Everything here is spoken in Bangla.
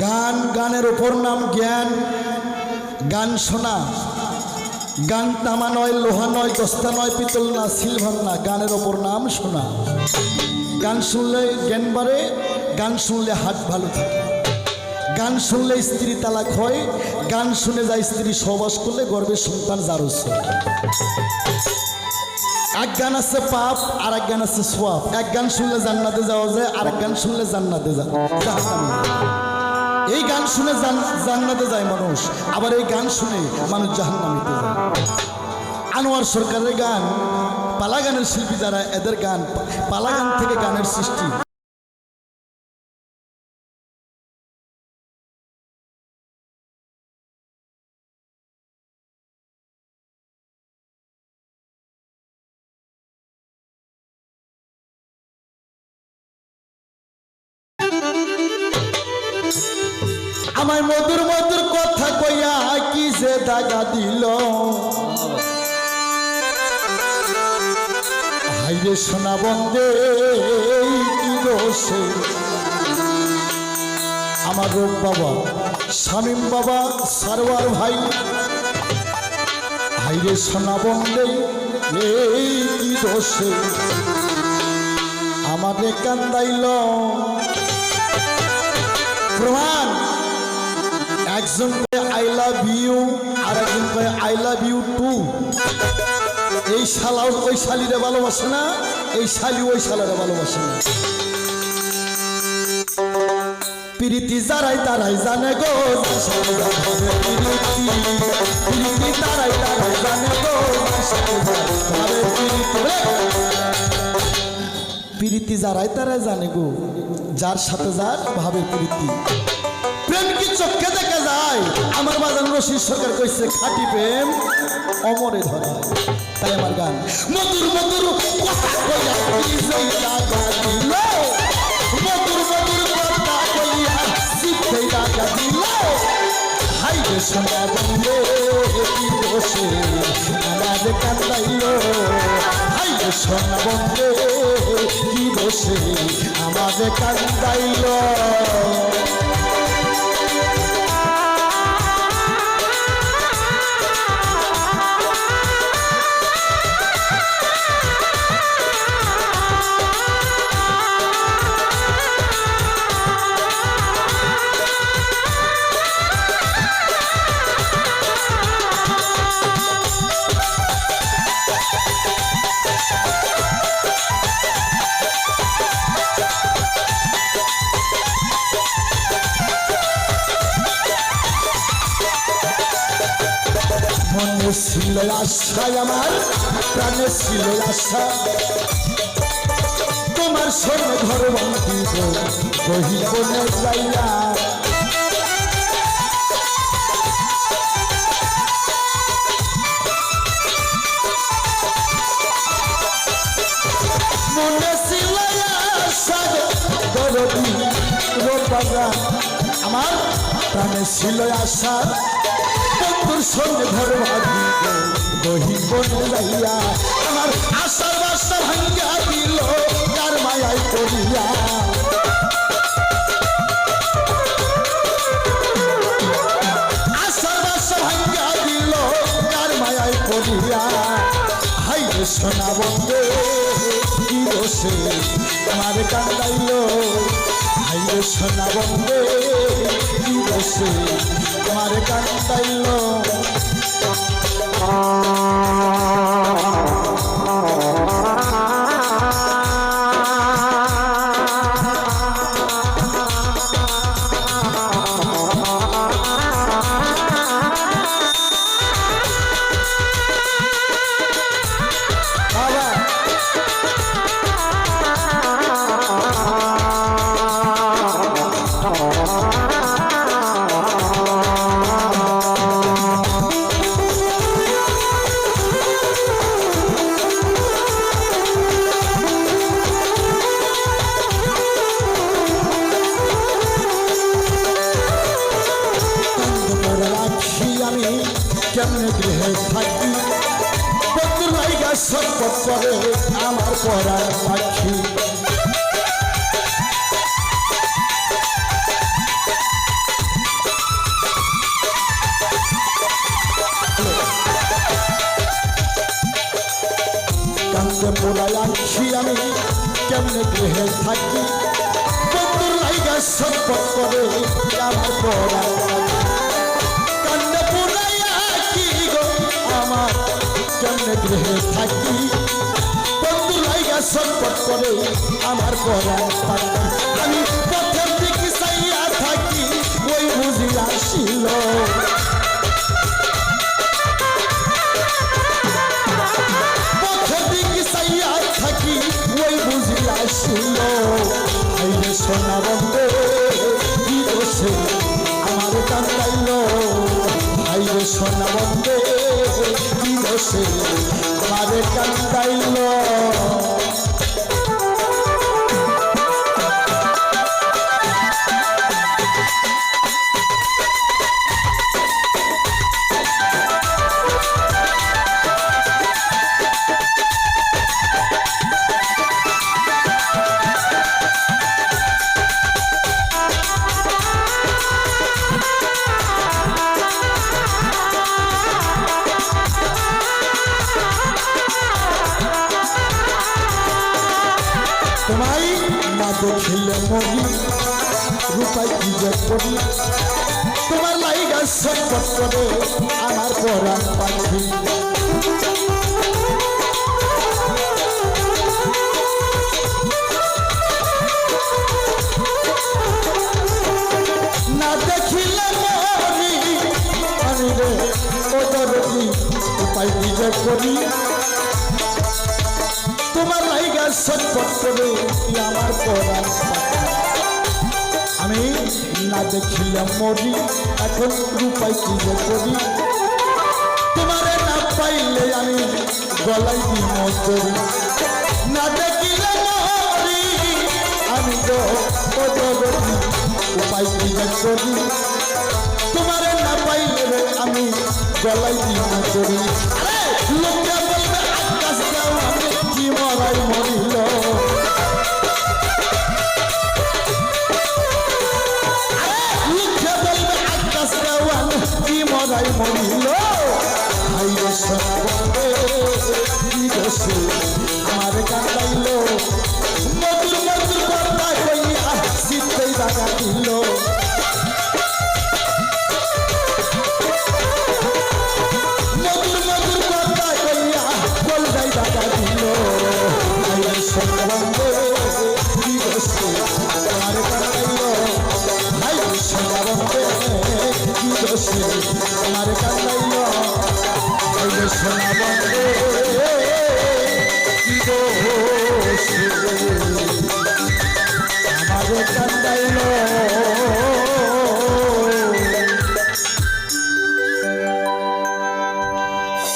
গান, গানের ওপর নাম জ্ঞান। গান শোনা, গান তামা নয়, লোহা নয়, দস্তা নয়, পিতল না, সিলভার না, গানের ওপর নাম শোনা। গান শুনলে জ্ঞান বাড়ে, গান শুনলে হাত ভালো থাকে, গান শুনলে স্ত্রী তালাক হয়, গান শুনে যায় স্ত্রী সহবাস করলে গর্ভে সন্তান জারস হয়। এক গান আছে পাপ, আর এক গান আছে সোয়াব। এক গান শুনলে জান্নাতে যাওয়া যায়, আর এক গান শুনলে জান্নাতে জাহান্নামে। এই গান শুনে জান্নাতে যায় মানুষ, আবার এই গান শুনে মানুষ জাহান্নামীতে যায়। আনোয়ার সরকারের গান, পালা গানের শিল্পী যারা, এদের গান, পালা গান থেকে গানের সৃষ্টি। আমায় মধুর মধুর কথা কইয়া কি যে দাগা দিল, হাইরে সোনা বন্দে কি দোষে। আমার রূপ বাবা, শামীম বাবা, সারওয়ার ভাই, হাইরে সোনা বন্দে এই কি দোষে আমারে কান্দাইল। প্রমাণ, একজন আই লাভ ইউ, আর একজন আই লাভ ইউ টু। এই শালা ওই শালিরে ভালোবাসে না, এই শালি ওই শালারে ভালোবাসে না। প্রীতি যারাই তারাই জানে গো, প্রীতি তারাই তারাই জানে গো, প্রীতি যারাই তারাই জানে গো, যার সাথে যার ভাবে প্রীতি। প্রেম কি চোখে দেখা যায়? আমার বাজান রশিদ সরকার কইছে খাঁটি প্রেম অমরে ধরা। তাই আমার গান মধুর মধুর কথা কইয়া কি যেই লাগা দিল, মধুর মধুর কথা কইয়া সিদ্ধেই লাগা দিল। হাই রে সোনা বন্দে কি দোষে আমারে কান্দাইল, হাই রে সোনা বন্দে কি দোষে আমারে কান্দাইল। মনে ছিল আশা, আমার প্রাণে ছিল আশা, তোমার সঙ্গে ঘর বন্দিব বহি বনে যাইয়া। মনে ছিল আশা দরদি রোবাজা, আমার প্রাণে ছিল আশা, বন্ধুর সঙ্গে ঘর ভাবিব বহি বনে যাইয়া। আমার আশার বাসা ভাঙ্গা দিল কার মায়ায় পড়িয়া। আশার বাসা ভাঙ্গা দিল কার মায়ায় পড়িয়া। হাই রে সোনা বন্দে কি দোষে আমার কান্দাইল, হাই রে সোনা বন্দে কি দোষে আমার কান্দাইল। কেমনে গৃহে থাকি, বন্ধুর লাইগা সম্পদ করে আমার পড়ার পাখি। আমি কেমনে গৃহে থাকি বন্ধুর লাইগা ছটফট করে আমার পড়া কান্না পুরাইয়া কি গো আমার কেমনে গৃহে থাকি বন্ধুর লাইগা ছটফট করে আমার পড়া আমি পথের দিকে চাইয়া থাকি ওই বুঝি আসিল থাকি ওই বুঝি আসিল আইরে সোনা বন্ধে কি দোষে আমার কান্দাইল আইরে সোনা বন্ধে কি দোষে আমার কান্দাইল তোমায় না দেখিলে মরি রূপাই কি যে করি তোমার লাইগা ছটফট করে আমার পরাণ পাখি না দেখিলে মরি আমি রে ও দরদি রূপাই কি যে করি তোমার লাইগা ছটফট করে আমার পরাণ আমি না দেখিলাম মরি এখন রূপাই কি যে করি তোমারে না পাইলে আমি গলাই দিব করি না দেখিলে মরি আমি তো উপায় কি যে করি তোমারে না পাইলে আমি গলাই দিব করি লোকে বলবে আকাশ আমি কি মরাই মরিল লোকে বলবে আকাশ কি মরাই মরিল ভাইরে সোনা বন্ধে কি দোষে আমার কান্দাইল মধুর মধুর কথা কইয়া শীতেই দাগা দিল আমার কান্দাইল